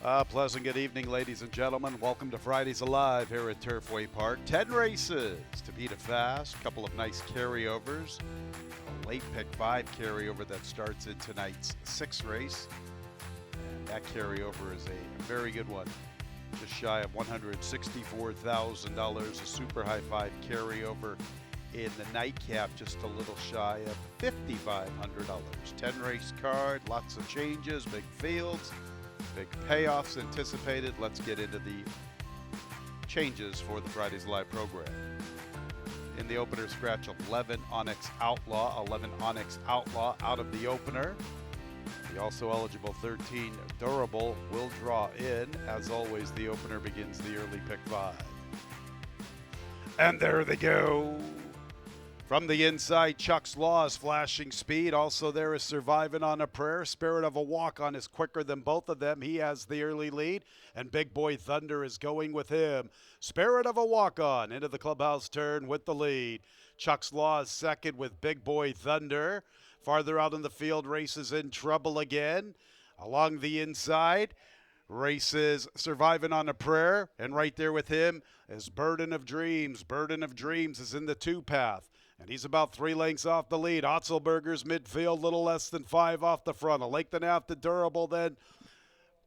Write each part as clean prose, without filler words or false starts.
Pleasant good evening, ladies and gentlemen. Welcome to Fridays Alive here at Turfway Park. 10 races to beat a fast, couple of nice carryovers. A late pick 5 carryover that starts in tonight's 6th race. And that carryover is a very good one. Just shy of $164,000, a super high 5 carryover in the nightcap, just a little shy of $5,500. 10 race card, lots of changes, big fields. Big payoffs anticipated. Let's get into the changes for the Fridays Live program. In the opener, scratch 11 Onyx Outlaw. 11 Onyx Outlaw out of the opener. The also eligible 13 Durable will draw in. As always, the opener begins the early pick 5. And there they go. From the inside, Chuck's Law's flashing speed. Also there is Surviving on a Prayer. Spirit of a Walk-On is quicker than both of them. He has the early lead, and Big Boy Thunder is going with him. Spirit of a Walk-On into the clubhouse turn with the lead. Chuck's Law is second with Big Boy Thunder. Farther out in the field, races in trouble again. Along the inside, races Surviving on a Prayer, and right there with him is Burden of Dreams. Burden of Dreams is in the 2-path. And he's about 3 lengths off the lead. Otzelberger's midfield, little less than 5 off the front. A length and a half to Durable. Then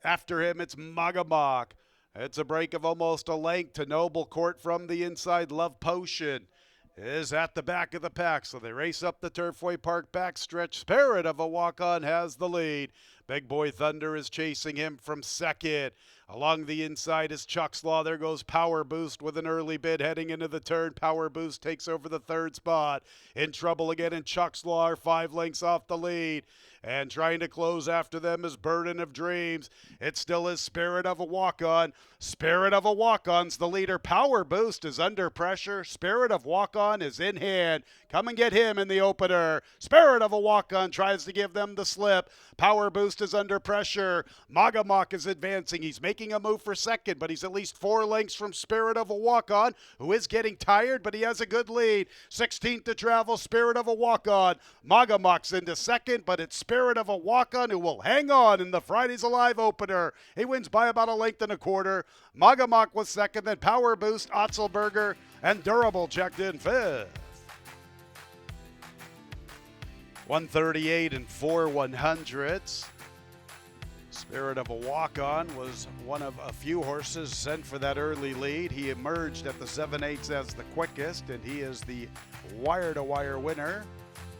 after him, it's Magamak. It's a break of almost a length to Noble Court from the inside. Love Potion is at the back of the pack. So they race up the Turfway Park backstretch. Spirit of a Walk-On has the lead. Big Boy Thunder is chasing him from second. Along the inside is Chuck's Law. There goes Power Boost with an early bid heading into the turn. Power Boost takes over the 3rd spot. In trouble again, and Chuck's Law are 5 lengths off the lead. And trying to close after them is Burden of Dreams. It still is Spirit of a Walk-On. Spirit of a Walk-On's the leader. Power Boost is under pressure. Spirit of Walk-On is in hand. Come and get him in the opener. Spirit of a Walk-On tries to give them the slip. Power Boost is under pressure. Magamak is advancing. He's making a move for second, but he's at least 4 lengths from Spirit of a Walk-On, who is getting tired, but he has a good lead. 16th to travel, Spirit of a Walk-On. Magamak's into second, but it's Spirit of a Walk-On who will hang on in the Fridays Alive opener. He wins by about a length and a quarter. Magamak was second, then Power Boost, Otzelberger, and Durable checked in 5th. 138 and 4/100ths. Spirit of a Walk-On was one of a few horses sent for that early lead. He emerged at the 7/8 as the quickest, and he is the wire-to-wire winner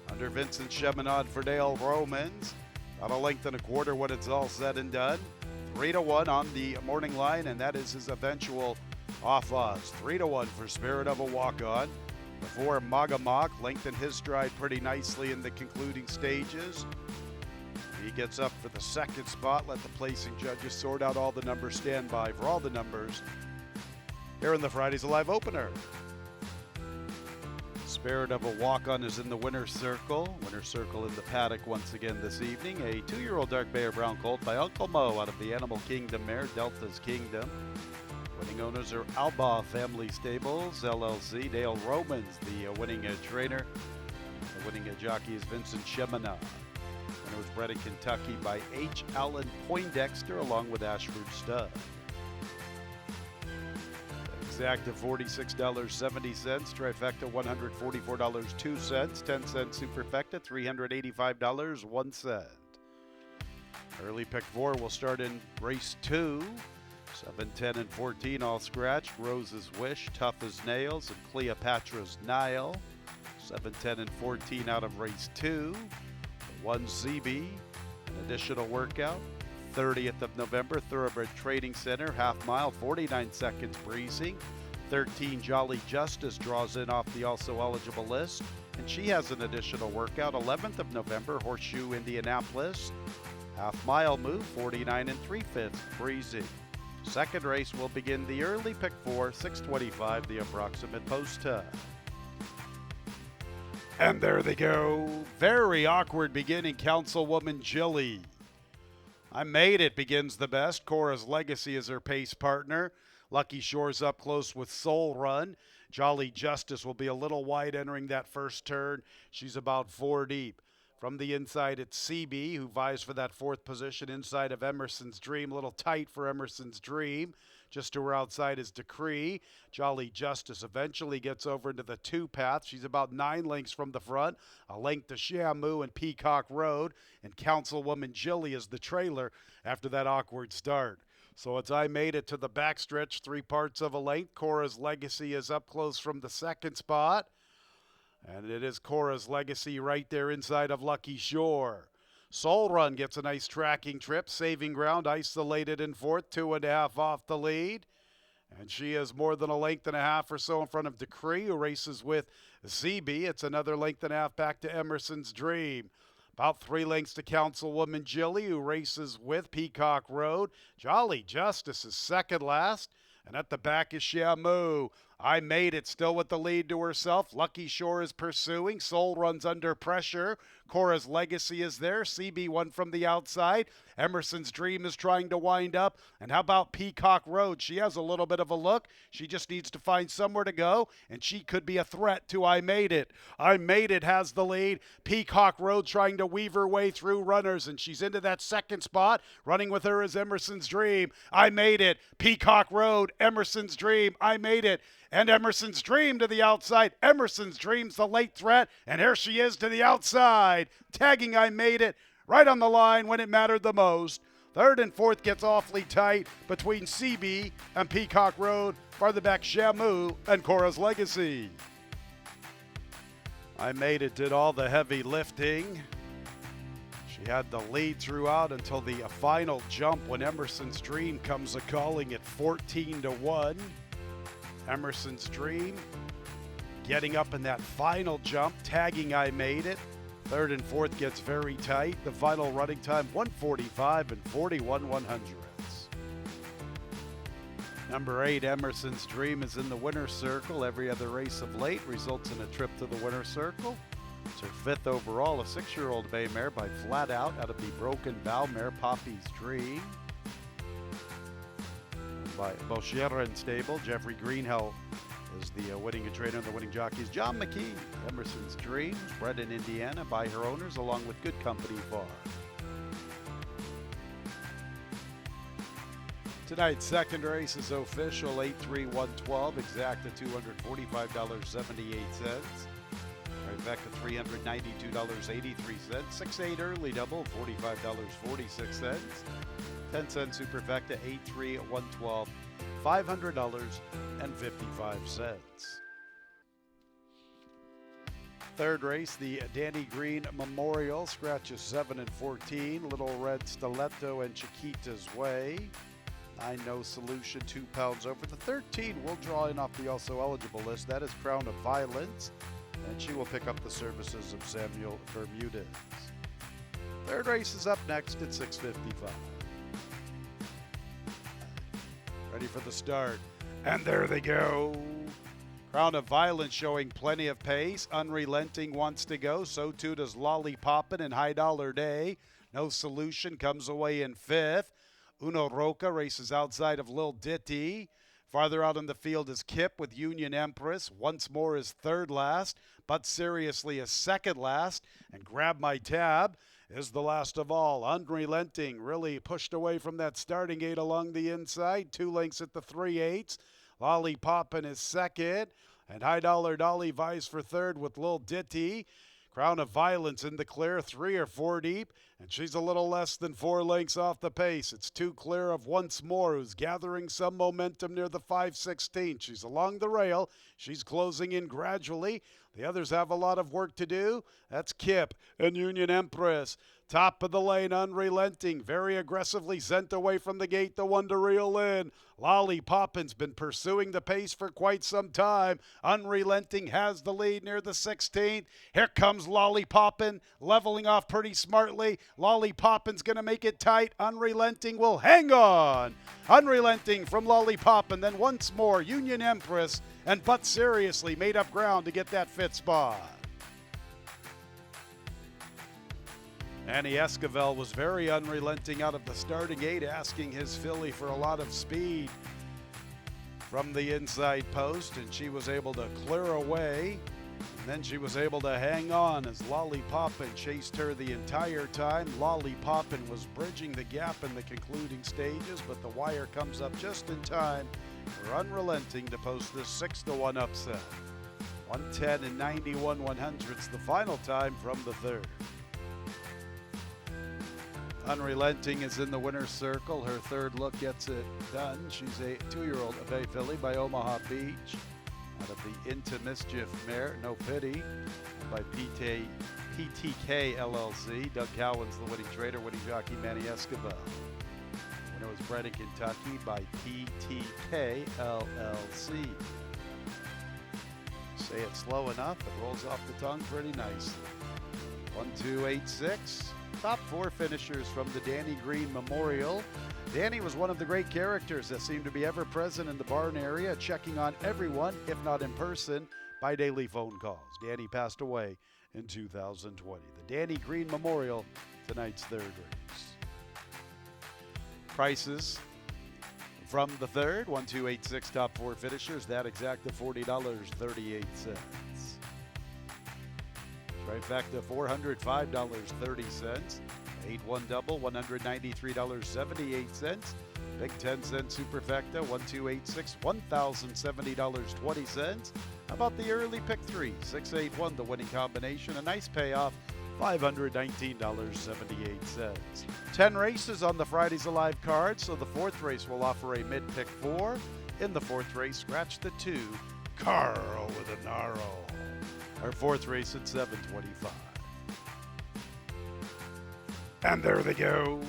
under Vincent Cheminade for Dale Romans. About a length and a quarter when it's all said and done. 3-1 on the morning line, and that is his eventual off odds. 3-1 for Spirit of a Walk-On. Before Magamak lengthened his stride pretty nicely in the concluding stages. He gets up for the 2nd spot. Let the placing judges sort out all the numbers. Stand by for all the numbers here in the Fridays Alive opener. Spirit of a Walk-On is in the winner's circle. Winner's circle in the paddock once again this evening. A 2-year-old dark Bear Brown Colt by Uncle Mo out of the Animal Kingdom mare, Delta's Kingdom. Winning owners are Alba Family Stables, LLC. Dale Romans, the winning trainer. The winning jockey is Vincent Cheminade. And it was bred in Kentucky by H. Allen Poindexter along with Ashford Stud. Exacta $46.70, trifecta $144.02, 10-cent superfecta $385.01. Early pick 4 will start in race 2. 7, 10, and 14 all scratch. Rose's Wish, Tough as Nails, and Cleopatra's Nile. 7, 10, and 14 out of race 2. 1 ZB, an additional workout. 30th of November, Thoroughbred Trading Center, half mile, 49 seconds breezing. 13 Jolly Justice draws in off the also eligible list, and she has an additional workout. 11th of November, Horseshoe Indianapolis, half mile move, 49 3/5 breezing. Second race will begin the early pick 4, 6:25, the approximate post time. And there they go. Very awkward beginning, Councilwoman Jilly. I Made It begins the best. Cora's Legacy is her pace partner. Lucky Shore's up close with Soul Run. Jolly Justice will be a little wide entering that first turn. She's about 4 deep. From the inside, it's CB, who vies for that fourth position inside of Emerson's Dream. A little tight for Emerson's Dream. Just to her outside is Decree. Jolly Justice eventually gets over into the two path. She's about 9 lengths from the front. A length to Shamu and Peacock Road. And Councilwoman Jilly is the trailer after that awkward start. So it's I Made It to the backstretch, 3 parts of a length. Cora's Legacy is up close from the second spot. And it is Cora's Legacy right there inside of Lucky Shore. Soul Run gets a nice tracking trip. Saving Ground isolated in fourth, 2.5 off the lead. And she is more than a length and a half or so in front of Decree, who races with CB. It's another length and a half back to Emerson's Dream. About 3 lengths to Councilwoman Jilly, who races with Peacock Road. Jolly Justice is second last. And at the back is Shamu. I Made It still with the lead to herself. Lucky Shore is pursuing. Soul Run's under pressure. Cora's Legacy is there. CB1 from the outside. Emerson's Dream is trying to wind up. And how about Peacock Road? She has a little bit of a look. She just needs to find somewhere to go, and she could be a threat to I Made It. I Made It has the lead. Peacock Road trying to weave her way through runners, and she's into that second spot. Running with her is Emerson's Dream. I Made It. Peacock Road. Emerson's Dream. I Made It. And Emerson's Dream to the outside. Emerson's Dream's the late threat, and here she is to the outside. Tagging I Made It right on the line when it mattered the most. Third and fourth gets awfully tight between CB and Peacock Road. Farther back, Shamu and Cora's Legacy. I Made It did all the heavy lifting. She had the lead throughout until the final jump when Emerson's Dream comes a-calling at 14-1. Emerson's Dream getting up in that final jump, tagging I Made It. Third and fourth gets very tight. The final running time, 1:45 and 41/100. Number 8, Emerson's Dream, is in the winner's circle. Every other race of late results in a trip to the winner's circle. It's her 5th overall, a 6-year-old bay mare by Flat Out of the Broken Bow mare, Poppy's Dream. By Boschera and Stable, Jeffrey Greenhill is the winning trainer, and the winning jockey is John McKee. Emerson's Dream, bred in Indiana by her owners, along with Good Company Farm. Tonight's second race is official, 8-3-1-12, exact at $245.78. Right back to $392.83. 6-8 early double, $45.46. 10-cent superfecta, 8-3-1-12, $500.55. Third race, the Danny Green Memorial, scratches 7 and 14. Little Red Stiletto and Chiquita's Way. 9 No Solution, 2 pounds over. The 13 will draw in off the also eligible list. That is Crown of Violence, and she will pick up the services of Samuel Bermudez. Third race is up next at 6:55. Ready for the start. And there they go. Crown of Violence showing plenty of pace. Unrelenting wants to go. So too does Lollipoppin' and High Dollar Day. No Solution comes away in 5th. Uno Roca races outside of Lil Ditty. Farther out in the field is Kip with Union Empress. Once More is 3rd last, but Seriously is 2nd last. And Grab My Tab is the last of all. Unrelenting really pushed away from that starting gate along the inside. 2 lengths at the 3/8. Lollipoppin' is 2nd. And High Dollar Dolly vies for 3rd with Lil Ditty. Crown of Violence in the clear, 3 or 4 deep, and she's a little less than 4 lengths off the pace. It's 2 clear of Once More, who's gathering some momentum near the 5:16. She's along the rail. She's closing in gradually. The others have a lot of work to do. That's Kip and Union Empress. Top of the lane, Unrelenting, very aggressively sent away from the gate, the one to reel in. Lollipoppin's been pursuing the pace for quite some time. Unrelenting has the lead near the 16th. Here comes Lollipoppin, leveling off pretty smartly. Lollipoppin's going to make it tight. Unrelenting will hang on. Unrelenting from Lollipoppin, then Once More, Union Empress, and But Seriously made up ground to get that 5th spot. Annie Esquivel was very unrelenting out of the starting gate, asking his filly for a lot of speed from the inside post, and she was able to clear away And then she was able to hang on as Lollipoppin chased her the entire time. Lollipoppin was bridging the gap in the concluding stages, but the wire comes up just in time for Unrelenting to post this 6-1 upset. 110 and 91/100ths the final time from the third. Unrelenting is in the winner's circle. Her third look gets it done. She's a 2-year-old Bay Filly by Omaha Beach. Out of the Into Mischief mare, No Pity, by PTK LLC. Doug Cowan's the winning trader, winning jockey Manny Escobar. The winner was bred in Kentucky by PTK LLC. Say it slow enough, it rolls off the tongue pretty nicely. 1, 2, 8, 6. Top 4 finishers from the Danny Green Memorial. Danny was one of the great characters that seemed to be ever present in the barn area, checking on everyone, if not in person, by daily phone calls. Danny passed away in 2020. The Danny Green Memorial, tonight's third race. Prices from the third, 1, 2, 8, 6 top 4 finishers, that exact to $40.38. Right back to $405.30. 8-1 double, $193.78. Big 10-cent superfecta, 1, 2, 8, 6, $1,070.20. How about the early pick 3? 6, 8, 1, the winning combination. A nice payoff, $519.78. 10 races on the Fridays Alive card, so the fourth race will offer a mid-pick 4. In the fourth race, scratch the 2, Carl with a Gnarl. Our fourth race at 7:25. And there they go.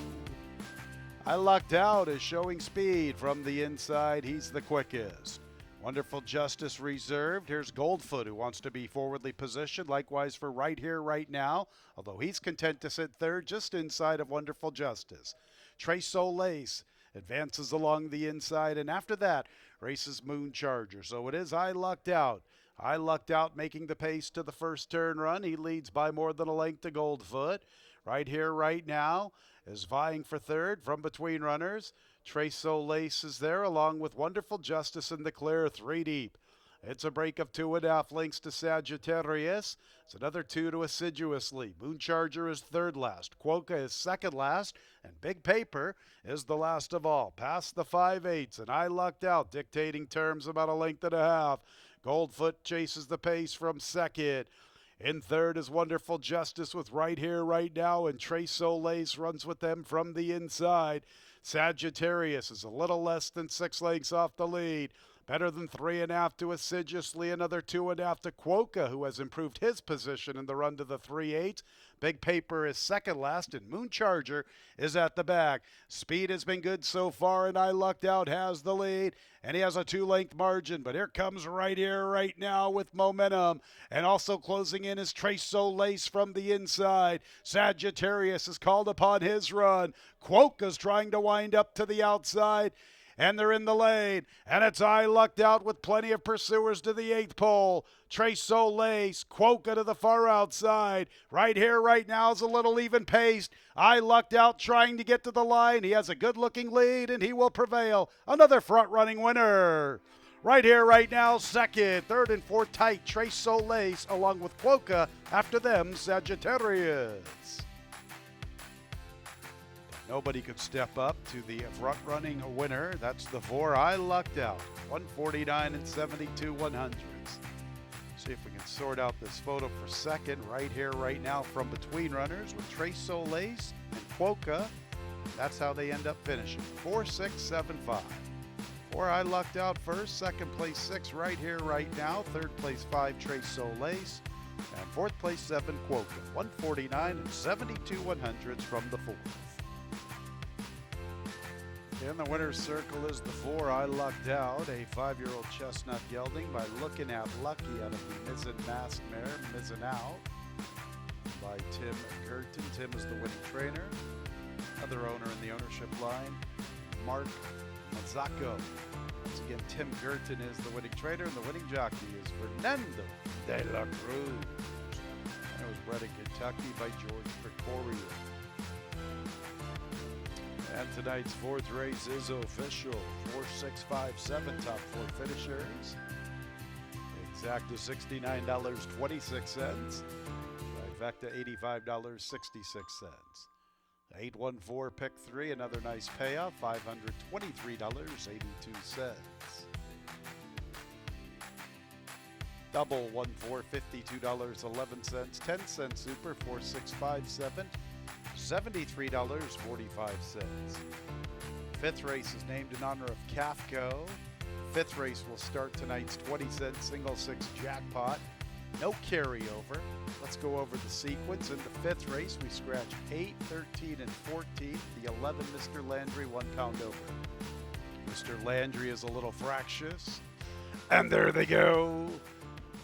I Lucked Out is showing speed from the inside. He's the quickest. Wonderful Justice reserved. Here's Goldfoot, who wants to be forwardly positioned. Likewise for Right Here, Right Now, although he's content to sit third just inside of Wonderful Justice. Tres Soleil advances along the inside, and after that, races Moon Charger. So it is I Lucked Out. I Lucked Out making the pace to the first turn run. He leads by more than a length to Goldfoot. Right Here, Right Now is vying for third from between runners. Tres Soleil is there along with Wonderful Justice in the clear, 3 deep. It's a break of 2.5 lengths to Sagittarius. It's another 2 to Assiduously. Moon Charger is third last. Quokka is second last. And Big Paper is the last of all. Past the 5/8, and I Lucked Out, dictating terms about a length and a half. Goldfoot chases the pace from second. In third is Wonderful Justice with Right Here, Right Now, and Tres Soleil runs with them from the inside. Sagittarius is a little less than 6 lengths off the lead. Better than 3.5 to Assiduously, another 2.5 to Quokka, who has improved his position in the run to the 3/8. Big Paper is second last, and Moon Charger is at the back. Speed has been good so far, and I Lucked Out has the lead, and he has a 2-length margin. But here comes Right Here, Right Now with momentum, and also closing in is Tres Soleil from the inside. Sagittarius has called upon his run. Quokka's trying to wind up to the outside. And they're in the lane, and it's I Lucked Out with plenty of pursuers to the 8th pole. Tres Soleil, Quokka to the far outside. Right Here, Right Now is a little even paced. I Lucked Out trying to get to the line. He has a good-looking lead, and he will prevail. Another front-running winner. Right Here, Right Now, second. Third and fourth tight, Tres Soleil, along with Quokka. After them, Sagittarius. Nobody could step up to the front-running winner. That's the 4, I Lucked Out. 149 and 72/100ths. See if we can sort out this photo for second. Right Here, Right Now from between runners with Tres Soleil and Quokka. That's how they end up finishing. 4, 6, 7, 5. 4, I Lucked Out first. Second place, 6, Right Here, Right Now. Third place, 5, Tres Soleil. And fourth place, 7, Quokka. 149 and 72/100ths from the 4th. In the winner's circle is the 4, I Lucked Out, a 5-year-old chestnut gelding by Looking at Lucky out of the Mizzen Masked mare, Mizzen Out, by Tim Gerton. Tim is the winning trainer. Other owner in the ownership line, Mark Mazzacco. Once again, Tim Gerton is the winning trainer, and the winning jockey is Fernando de la Cruz. And it was bred in Kentucky by George Precorio. And tonight's fourth race is official. 4, 6, 5, 7 top 4 finishers. A exacta $69.26. Trifecta $85.66. 814 pick 3, another nice payoff, $523.82. Double 1-4, $52.11. 10-cent super 4657, $73.45. Fifth race is named in honor of Kafko. Fifth race will start tonight's 20-cent single six jackpot. No carryover. Let's go over the sequence. In the fifth race, we scratch 8, 13, and 14. The 11, Mr. Landry, 1 pound over. Mr. Landry is a little fractious. And there they go.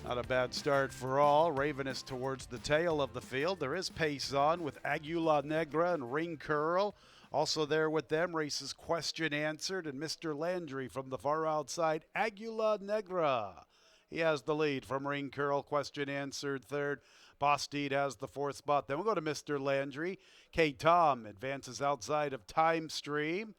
Not a bad start for all. Ravenous towards the tail of the field. There is pace on with Aguila Negra and Ring Curl. Also there with them, races Question Answered and Mr. Landry from the far outside, Aguila Negra. He has the lead from Ring Curl, Question Answered third. Boss Deed has the fourth spot. Then we'll go to Mr. Landry. K-Tom advances outside of Time Stream.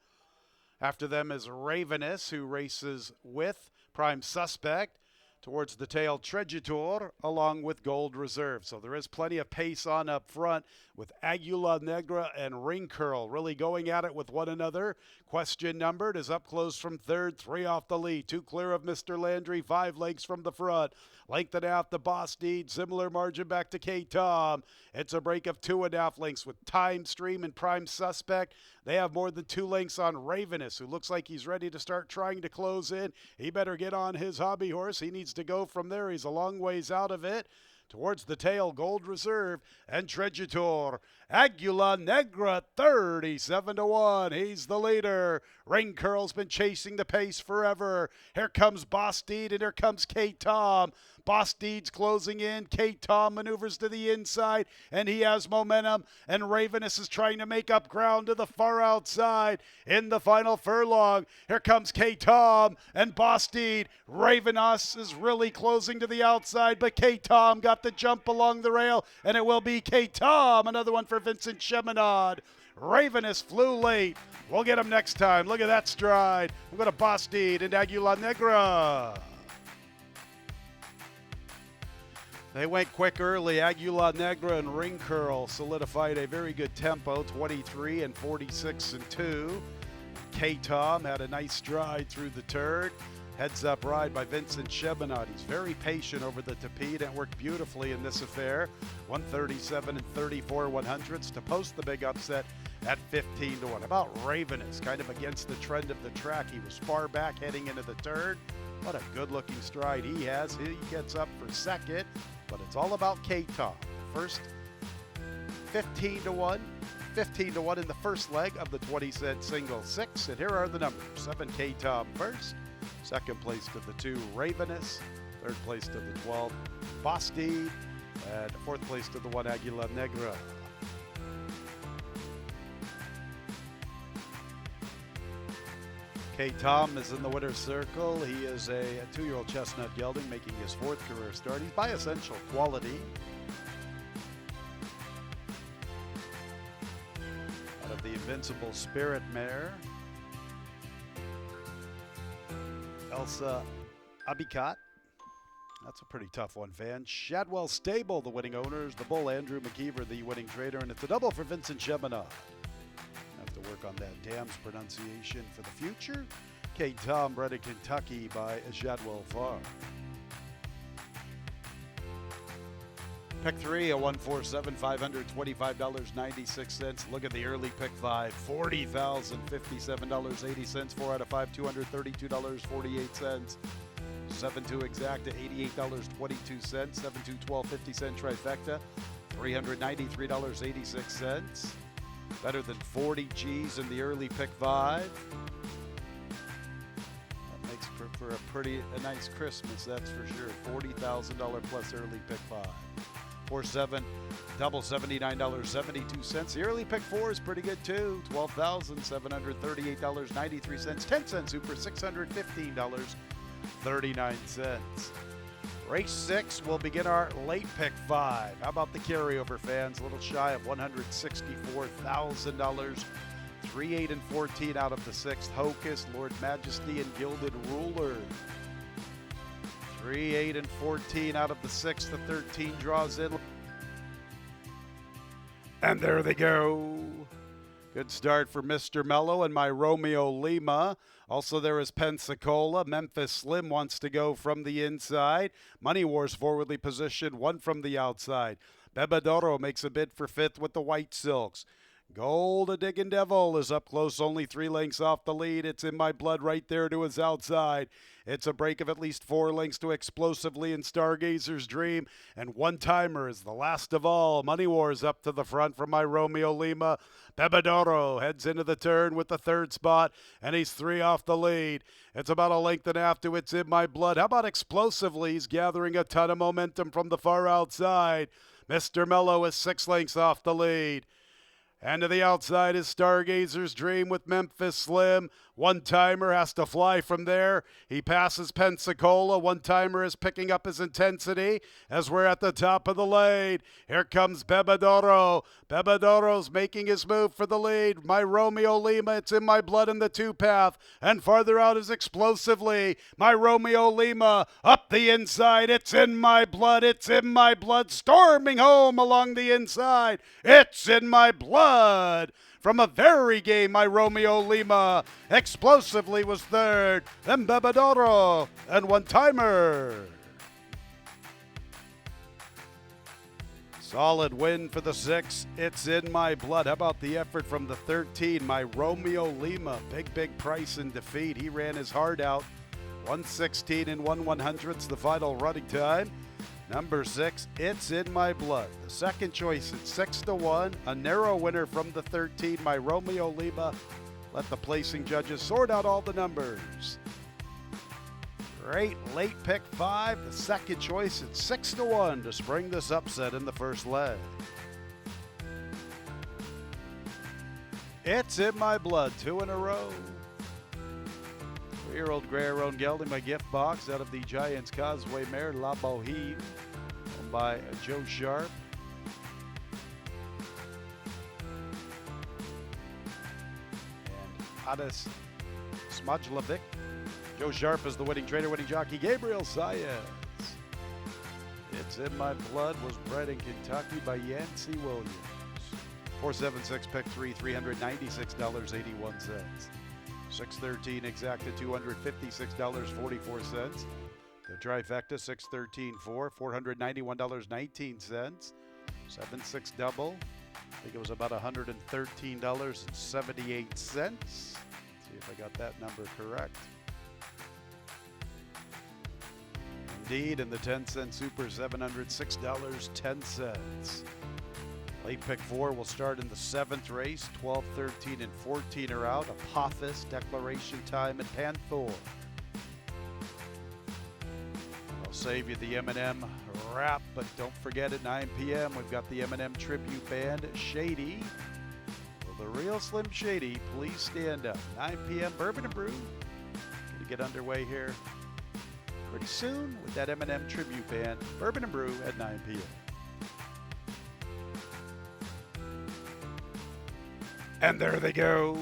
After them is Ravenous, who races with Prime Suspect. Towards the tail, Tregitor, along with Gold Reserve. So there is plenty of pace on up front with Aguila Negra and Ring Curl really going at it with one another. Question Numbered is up close from third, 3 off the lead, 2 clear of Mr. Landry, 5 lengths from the front. Lengthen out the Boss Deed, similar margin back to K-Tom. It's a break of 2.5 lengths with Time Stream and Prime Suspect. They have more than 2 lengths on Ravenous, who looks like he's ready to start trying to close in. He better get on his hobby horse. He needs to go from there. He's a long ways out of it. Towards the tail, Gold Reserve and Tregitor. Aguila Negra, 37-1. He's the leader. Ring Curl's been chasing the pace forever. Here comes Boss Deed and here comes K-Tom. Boss Deed's closing in. K-Tom maneuvers to the inside and he has momentum. And Ravenous is trying to make up ground to the far outside. In the final furlong, here comes K-Tom and Boss Deed. Ravenous is really closing to the outside, but K-Tom got the jump along the rail, and it will be K-Tom. Another one for Vincent Cheminade. Ravenous flew late. We'll get him next time. Look at that stride. We'll go to Boss Deed and Aguila Negra. They went quick early. Aguila Negra and Ring Curl solidified a very good tempo, 23 and 46 and 2. K-Tom had a nice stride through the turn. Heads up ride by Vincent Cheminade. He's very patient over the tapete and worked beautifully in this affair. 137 and 34 100ths to post the big upset at 15-1. About Ravenous, kind of against the trend of the track. He was far back heading into the turn. What a good-looking stride he has. He gets up for second, but it's all about K-Tom. First, 15-1. 15-1 in the first leg of the 20-cent single six. And here are the numbers. 7 K-Tom first. Second place to the 2, Ravenous. Third place to the 12, Boss Deed. And fourth place to the 1, Aguila Negra. K-Tom is in the winner's circle. He is a 2-year-old chestnut gelding making his 4th career start. He's by essential quality. Out of the Invincible Spirit mare, Elsa Abikat. That's a pretty tough one, fan. Shadwell Stable, the winning owners. The bull, Andrew McKeever, the winning trader. And it's a double for Vincent Cheminade. Have to work on that dam's pronunciation for the future. K-Tom, bred in Kentucky by Shadwell Farm. Pick 3, a 147, $525.96. Look at the early pick 5, $40,057.80. 4 out of 5, $232.48. 7-2 exacta, $88.22. 7-2, 12.50 trifecta, $393.86. Better than 40 G's in the early pick 5. That makes for a nice Christmas, that's for sure. $40,000 plus early pick 5. 4-7, double $79.72. The early pick 4 is pretty good too. $12,738.93. 10 cent super, $615.39. Race 6 will begin our late pick 5. How about the carryover, fans? A little shy of $164,000. 3, 8, and 14 out of the 6th. Hocus, Lord Majesty, and Gilded Ruler. 3, 3, 8, and 14 out of the 6. The 13 draws in. And there they go. Good start for Mr. Mello and my Romeo Lima. Also, there is Pensacola. Memphis Slim wants to go from the inside. Money Wars forwardly positioned, one from the outside. Bebedoro makes a bid for 5th with the White Silks. Gold a Diggin' Devil is up close, only 3 lengths off the lead. It's In My Blood right there to his outside. It's a break of at least 4 lengths to Explosively and Stargazer's Dream. And One Timer is the last of all. Money Wars up to the front from my Romeo Lima. Bebedoro heads into the turn with the 3rd spot, and he's 3 off the lead. It's about a length and a half to It's In My Blood. How about Explosively? He's gathering a ton of momentum from the far outside. Mr. Mello is 6 lengths off the lead. And to the outside is Stargazer's Dream with Memphis Slim. One Timer has to fly from there. He passes Pensacola. One Timer is picking up his intensity as we're at the top of the lane. Here comes Bebedoro. Bebedoro's making his move for the lead. My Romeo Lima, It's In My Blood in the 2-path. And farther out is Explosively. My Romeo Lima up the inside. It's In My Blood. It's In My Blood. Storming home along the inside. It's In My Blood. From a very game, my Romeo Lima. Explosively was 3rd. Then Bebedoro and One Timer. Solid win for the 6. It's In My Blood. How about the effort from the 13? My Romeo Lima. Big price in defeat. He ran his heart out. 1:16 and 1/100ths the final running time. Number 6, It's In My Blood. The second choice at 6-1. A narrow winner from the 13, my Romeo Lima. Let the placing judges sort out all the numbers. Great late pick 5. The second choice at 6-1 to spring this upset in the first leg. It's In My Blood, 2 in a row. 3-year-old Grey Aron Gelding, my gift box out of the Giants Causeway mare La Boheme, owned by Joe Sharp. And Adis Smajlovic. Joe Sharp is the winning trainer, winning jockey Gabriel Zayas. It's In My Blood was bred in Kentucky by Yancey Williams. 476 pick 3, $396.81. 613 exacta, $256.44. The trifecta, 613 4, $491.19. 7-6 double. I think it was about $113.78. See if I got that number correct. Indeed, in the 10-cent super, $706.10. Late pick 4 will start in the 7th race. 12, 13, and 14 are out. Apophis, Declaration Time, and Panther. I'll save you the M&M wrap, but don't forget at 9 p.m. we've got the M&M tribute band, Shady. Will the real Slim Shady please stand up? 9 p.m. Bourbon and Brew. Going to get underway here pretty soon with that M&M tribute band, Bourbon and Brew at 9 p.m. And there they go.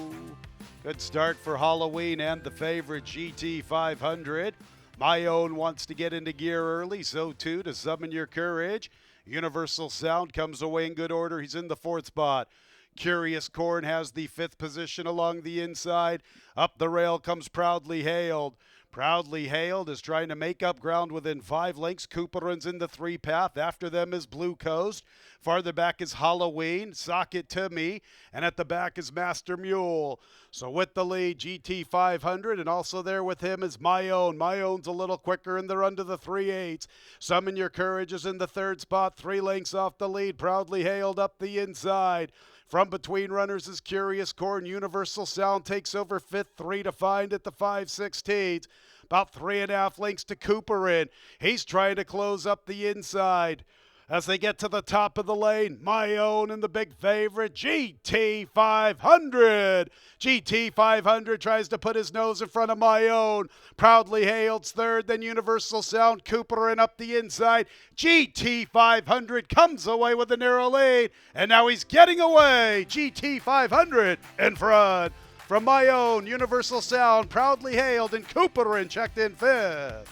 Good start for Halloween and the favorite GT 500. My Own wants to get into gear early, so too to Summon Your Courage. Universal Sound comes away in good order. He's in the 4th spot. Curious Corn has the 5th position along the inside. Up the rail comes Proudly Hailed. Proudly Hailed is trying to make up ground within 5 lengths. Cooperman's in the 3-path. After them is Blue Coast. Farther back is Halloween, Sock It To Me, and at the back is Master Mule. So with the lead, GT 500, and also there with him is My Own. My Own's a little quicker, and they're under the 3/8. Summon Your Courage is in the 3rd spot, 3 lengths off the lead. Proudly Hailed up the inside. From between runners is Curious Corn. Universal Sound takes over 5th, 3 to find at the 5/16. About 3.5 lengths to Cooperin. He's trying to close up the inside. As they get to the top of the lane, My Own and the big favorite, GT 500. GT 500 tries to put his nose in front of My Own. Proudly Hailed's 3rd, then Universal Sound, Cooperin up the inside. GT 500 comes away with a narrow lead, and now he's getting away. GT 500 in front. From My Own, Universal Sound, Proudly Hailed, and Cooperin checked in 5th.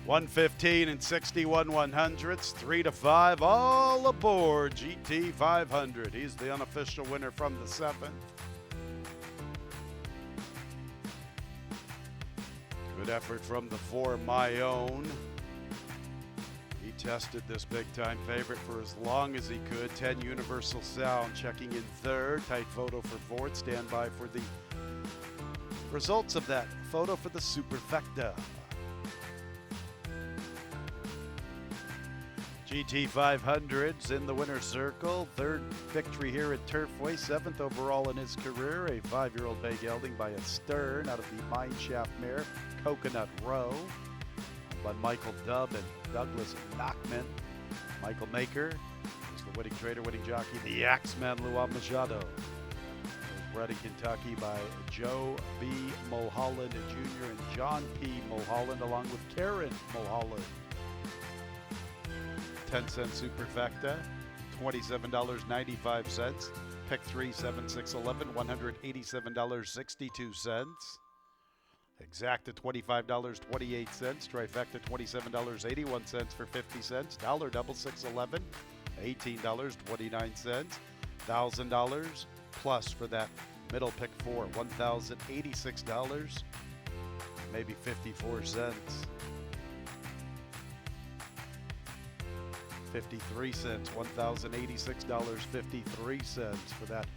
115 and 61 100ths, 3 to 5, all aboard GT 500. He's the unofficial winner from the 7th. Good effort from the 4, My Own. He tested this big-time favorite for as long as he could. 10, Universal Sound checking in 3rd. Tight photo for 4th. Stand by for the results of that photo for the Superfecta. GT 500's in the winner's circle. 3rd victory here at Turfway. 7th overall in his career. A 5-year-old bay gelding by a Stern out of the Mineshaft mare, Coconut Row, by Michael Dubb and Douglas Knockman. Michael Maker is the winning trader, winning jockey, the Axeman Luan Machado. Bred in Kentucky by Joe B. Mulholland Jr. and John P. Mulholland, along with Karen Mulholland. 10-cent Superfecta, $27.95. Pick 3, 7, 6, 11, $187.62. Exacta $25.28. Trifecta $27.81 for 50 cents. Dollar double 611, $18.29. $1,000 plus for that middle pick 4, $1,086, maybe 54 cents. 53 cents, $1,086.53 for that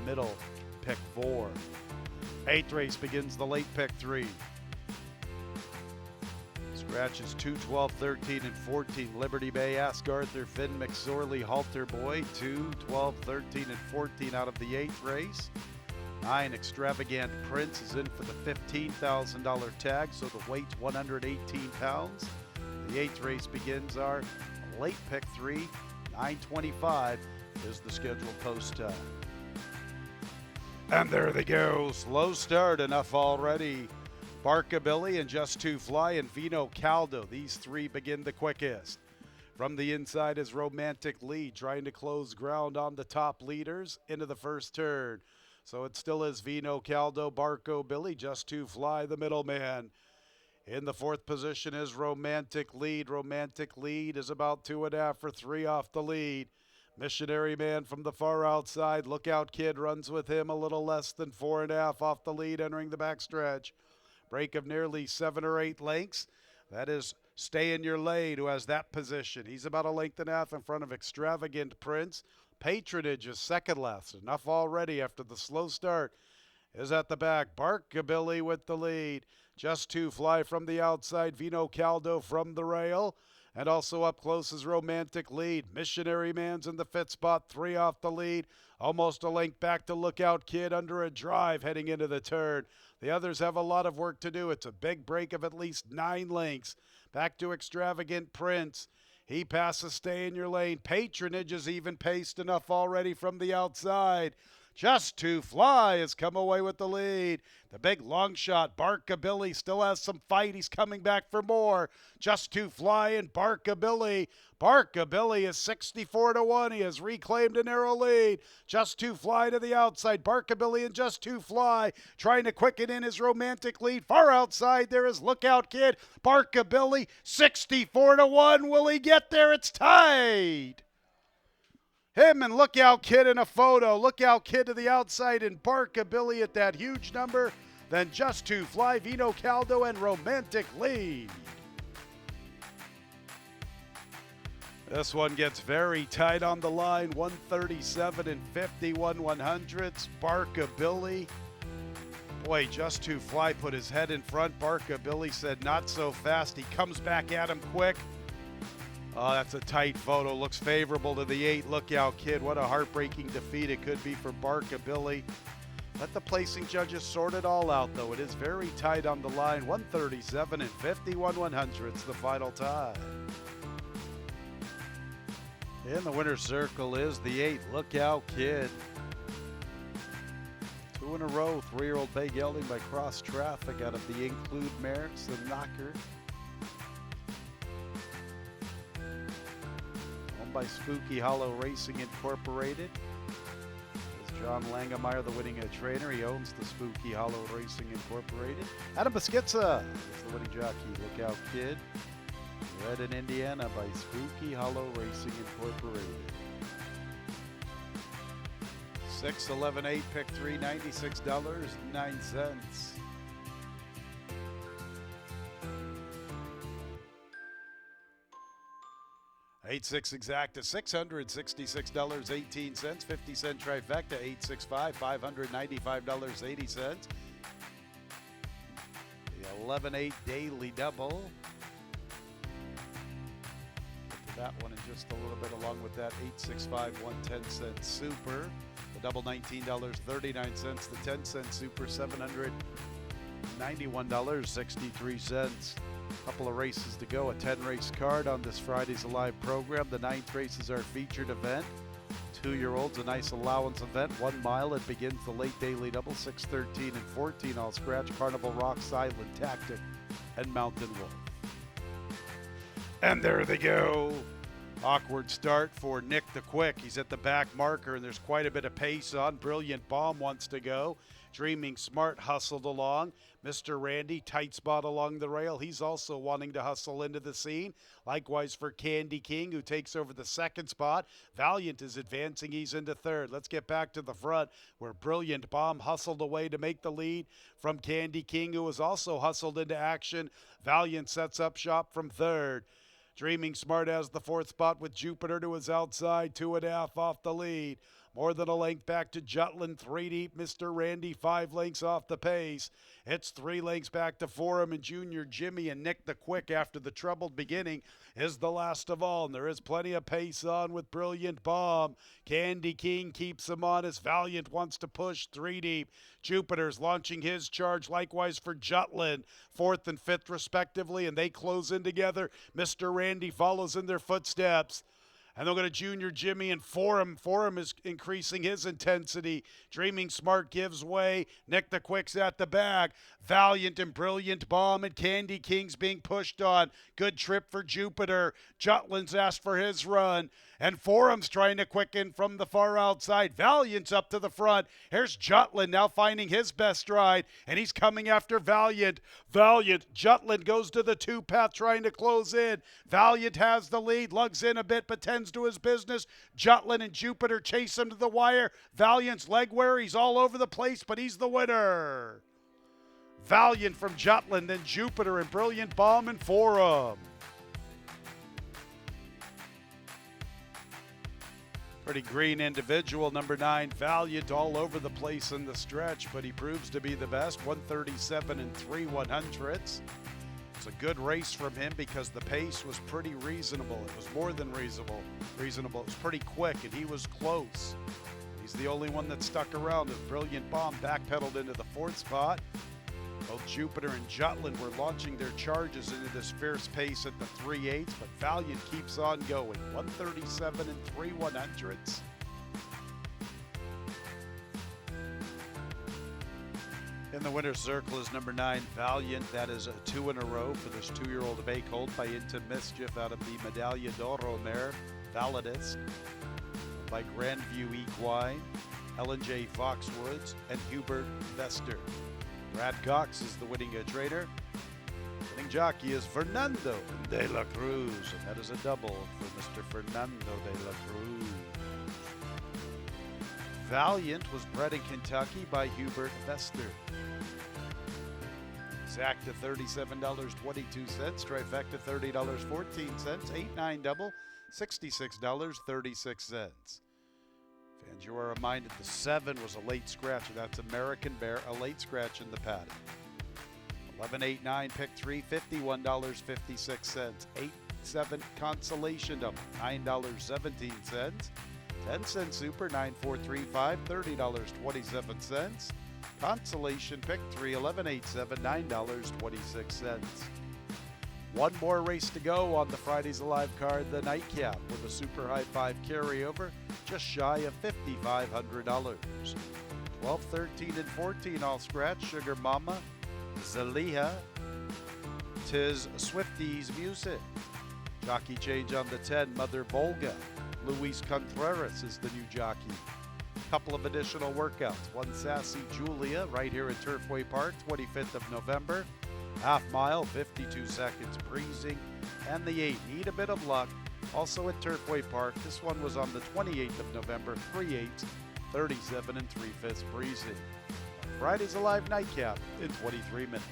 middle pick 4. 8th race begins the late pick 3. Scratches 2, 12, 13, and 14. Liberty Bay, Ask Arthur, Finn McSorley, Halter Boy, 2, 12, 13, and 14 out of the 8th race. 9, Extravagant Prince is in for the $15,000 tag, so the weight's 118 pounds. The 8th race begins our late pick 3, 9:25 is the scheduled post time. And there they go. Slow start, enough already. Barkabilly and Just Two Fly and Vino Caldo. These 3 begin the quickest. From the inside is Romantic Lead, trying to close ground on the top leaders into the first turn. So it still is Vino Caldo, Barkabilly, Just Two Fly, the middleman. In the 4th position is Romantic Lead. Romantic Lead is about 2.5 or 3 off the lead. Missionary Man from the far outside. Lookout Kid runs with him, a little less than 4.5 off the lead entering the backstretch. Break of nearly 7 or 8 lengths. That is Stay in Your Lane, who has that position. He's about 1.5 lengths in front of Extravagant Prince. Patronage is second last. Enough already after the slow start is at the back. Barkabilly with the lead. Just Two Fly from the outside. Vino Caldo from the rail. And also up close is Romantic Lead. Missionary Man's in the 5th spot, 3 off the lead. Almost a length back to Lookout Kid under a drive heading into the turn. The others have a lot of work to do. It's a big break of at least 9 lengths. Back to Extravagant Prince. He passes Stay in Your Lane. Patronage is even paced enough already from the outside. Just Two Fly has come away with the lead. The big long shot, Barkabilly, still has some fight. He's coming back for more. Just Two Fly and Barkabilly. Barkabilly is 64 to 1. He has reclaimed a narrow lead. Just Two Fly to the outside. Barkabilly and Just Two Fly trying to quicken in his Romantic Lead. Far outside there is Lookout Kid. Barkabilly 64 to 1. Will he get there? It's tied. Him and Lookout Kid in a photo. Lookout Kid to the outside and Barkabilly at that huge number. Then Just Two Fly, Vino Caldo, and Romantic Lead. This one gets very tight on the line. 137 and 51 100ths. Barkabilly. Boy, Just Two Fly put his head in front. Barkabilly said not so fast. He comes back at him quick. Oh, that's a tight photo. Looks favorable to the 8 Lookout Kid. What a heartbreaking defeat it could be for Barkabilly. Let the placing judges sort it all out, though. It is very tight on the line. 137 and 51 100ths, the final time. In the winner's circle is the 8 Lookout Kid. 2 in a row, 3-year-old bay gelding by Cross Traffic out of the Include Merits, the Knocker. By Spooky Hollow Racing Incorporated. Is John Langemeyer the winning trainer? He owns the Spooky Hollow Racing Incorporated. Adam Beschizza is the winning jockey. Lookout Kid. Red in Indiana by Spooky Hollow Racing Incorporated. 6, 11, 8, pick 3, $96.09. 8-6 exacta, $666.18. 50-cent trifecta, 865, $595.80. The 11-8 daily double. Get to that one in just a little bit, along with that 865 110-cent super. The double $19.39. The 10-cent super $791.63. Couple of races to go. A 10-race card on this Friday's Alive program. The 9th race is our featured event. 2-year-olds, a nice allowance event. 1 mile. It begins the late daily double. 6, 13, and 14. All scratch. Carnival Rocks, Island Tactic, and Mountain Wolf. And there they go. Awkward start for Nick the Quick. He's at the back marker, and there's quite a bit of pace on. Brilliant Bomb wants to go. Dreaming Smart hustled along. Mr. Randy, tight spot along the rail. He's also wanting to hustle into the scene. Likewise for Candy King, who takes over the second spot. Valiant is advancing. He's into third. Let's get back to the front, where Brilliant Bomb hustled away to make the lead from Candy King, who was also hustled into action. Valiant sets up shop from third. Dreaming Smart has the fourth spot with Jupiter to his outside, 2.5 off the lead. More than a length back to Jutland, 3 deep. Mr. Randy, 5 lengths off the pace. It's 3 lengths back to Forum and Junior Jimmy, and Nick the Quick, after the troubled beginning, is the last of all. And there is plenty of pace on with Brilliant Bomb. Candy King keeps him honest. Valiant wants to push 3 deep. Jupiter's launching his charge, likewise for Jutland, 4th and 5th respectively, and they close in together. Mr. Randy follows in their footsteps. And they'll go to Junior Jimmy and Forum. Forum is increasing his intensity. Dreaming Smart gives way. Nick the Quick's at the back. Valiant and Brilliant Bomb and Candy King's being pushed on. Good trip for Jupiter. Jutland's asked for his run. And Forum's trying to quicken from the far outside. Valiant's up to the front. Here's Jutland now finding his best stride. And he's coming after Valiant. Jutland goes to the 2-path trying to close in. Valiant has the lead. Lugs in a bit but tends to his business. Jutland and Jupiter chase him to the wire. Valiant's leg wear. He's all over the place, but he's the winner. Valiant from Jutland, then Jupiter and Brilliant Bomb and Forum. Pretty green individual, number 9, Valiant, all over the place in the stretch, but he proves to be the best. 137 and 3/100ths. It's a good race from him because the pace was pretty reasonable. It was more than reasonable. It was pretty quick, and he was close. He's the only one that stuck around as Brilliant Bomb backpedaled into the 4th spot. Both Jupiter and Jutland were launching their charges into this fierce pace at the 3/8, but Valiant keeps on going. 137 and 3/100ths. In the winner's circle is number 9, Valiant. That is 2 in a row for this 2-year-old of A colt by Into Mischief out of the Medaglia d'Oro mare, Validus, by Grandview Equine, Ellen J. Foxwoods, and Hubert Vester. Brad Cox is the winning trainer. Winning jockey is Fernando de la Cruz, and that is a double for Mr. Fernando de la Cruz. Valiant was bred in Kentucky by Hubert Vester. Exacta $37.22, trifecta $30.14, 8-9 double, $66.36. Fans, you are reminded the 7 was a late scratcher. That's American Bear, a late scratch in the paddock. 11, 8, 9, pick 3, $51.56. 8-7 consolation double, $9.17. 10-cent super, 9435, $30.27. Consolation pick 3, 1187, $9.26. One more race to go on the Friday's Alive card, the nightcap, with a super high 5 carryover, just shy of $5,500. 12, 13, and 14 all scratch. Sugar Mama, Zaliha, Tis Swifty's Music. Jockey change on the 10, Mother Volga. Luis Contreras is the new jockey. Couple of additional workouts. One Sassy Julia right here at Turfway Park, 25th of November. Half mile, 52 seconds breezing. And the 8, Need a Bit of Luck, also at Turfway Park. This one was on the 28th of November, 3/8, 37 3/5 breezing. Friday's Alive nightcap in 23 minutes.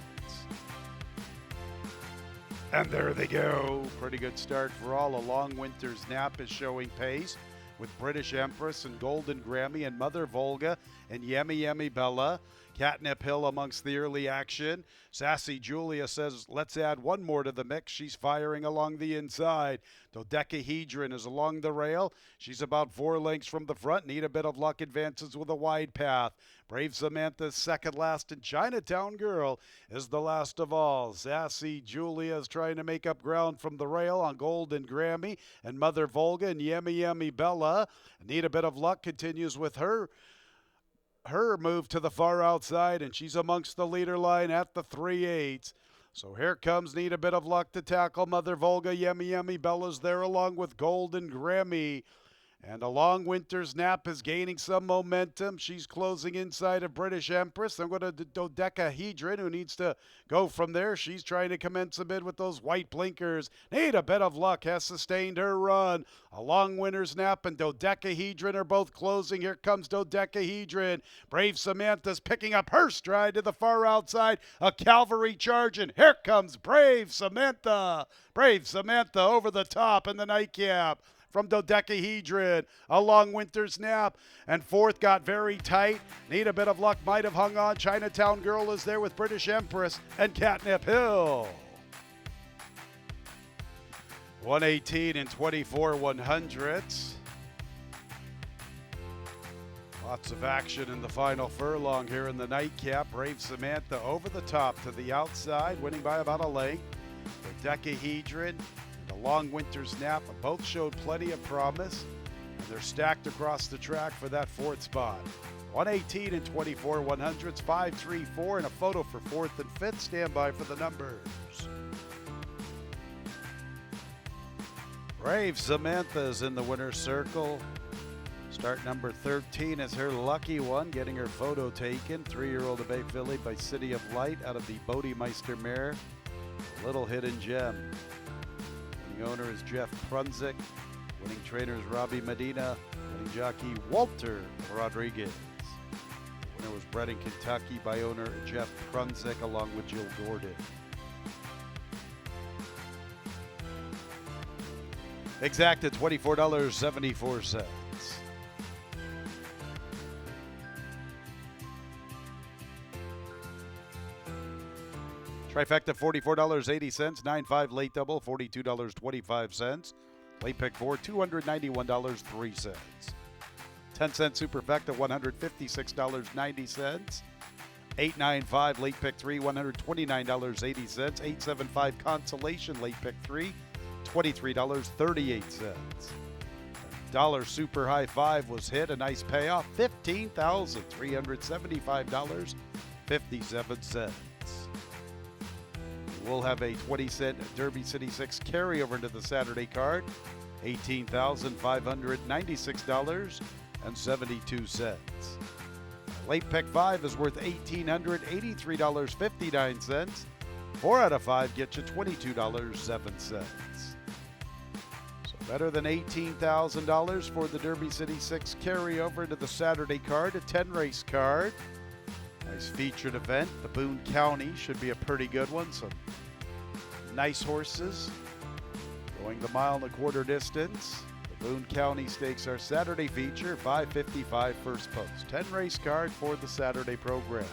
And there they go. Pretty good start for all. A long winter's nap is showing pace with British Empress and Golden Grammy and Mother Volga and Yummy Yummy Bella. Catnip Hill amongst the early action. Sassy Julia says, let's add one more to the mix. She's firing along the inside. Dodecahedron is along the rail. She's about 4 lengths from the front. Need a Bit of Luck advances with a wide path. Brave Samantha's second last, and Chinatown Girl is the last of all. Sassy Julia is trying to make up ground from the rail on Golden Grammy and Mother Volga and Yummy Yummy Bella. Need a Bit of Luck continues with her move to the far outside, and she's amongst the leader line at the 3/8. So here comes Need a Bit of Luck to tackle Mother Volga. Yummy Yummy Bella's there along with Golden Grammy. And a long winter's nap is gaining some momentum. She's closing inside of British Empress. Then going to Dodecahedron, who needs to go from there. She's trying to commence a bid with those white blinkers. Need a Bit of Luck has sustained her run. A long winter's nap and Dodecahedron are both closing. Here comes Dodecahedron. Brave Samantha's picking up her stride to the far outside. A cavalry charge, and here comes Brave Samantha. Brave Samantha over the top in the nightcap. From Dodecahedron, a long winter's nap, and fourth got very tight. Need a Bit of Luck might have hung on. Chinatown Girl is there with British Empress and Catnip Hill. 118 and 24 100s. Lots of action in the final furlong here in the nightcap. Brave Samantha over the top to the outside, winning by about a length. Dodecahedron, the long winter's nap, both showed plenty of promise, and they're stacked across the track for that fourth spot. 118 and 24 100s, 5, 3, 4, and a photo for fourth and fifth. Stand by for the numbers. Brave Samantha's in the winner's circle. Start number 13 is her lucky one, getting her photo taken. 3-year-old Bay filly by City of Light out of the Bodemeister mare. Little hidden gem. The owner is Jeff Prunzik. Winning trainer is Robbie Medina. Winning jockey Walter Rodriguez. The winner was bred in Kentucky by owner Jeff Prunzik along with Jill Gordon. Exact at $24.74. Trifecta $44.80, 9.5 late double, $42.25. Late pick 4, $291.03. 10-cent superfecta, $156.90. 8.95 late pick 3, $129.80. 8.75 consolation late pick 3, $23.38. Dollar super high 5 was hit, a nice payoff, $15,375.57. We'll have a 20-cent Derby City 6 carryover into the Saturday card, $18,596.72. Late pick 5 is worth $1,883.59. 4 out of 5 gets you $22.07. So better than $18,000 for the Derby City 6 carryover into the Saturday card, a 10-race card. Nice featured event. The Boone County should be a pretty good one. Some nice horses going the 1.25 mile distance. The Boone County Stakes, our Saturday feature, 5:55 first post. 10-race card for the Saturday program.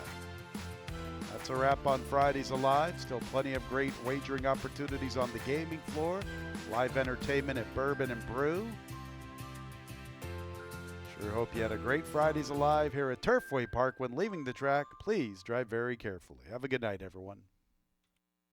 That's a wrap on Friday's Alive. Still plenty of great wagering opportunities on the gaming floor. Live entertainment at Bourbon and Brew. Sure hope you had a great Friday's Alive here at Turfway Park. When leaving the track, please drive very carefully. Have a good night, everyone.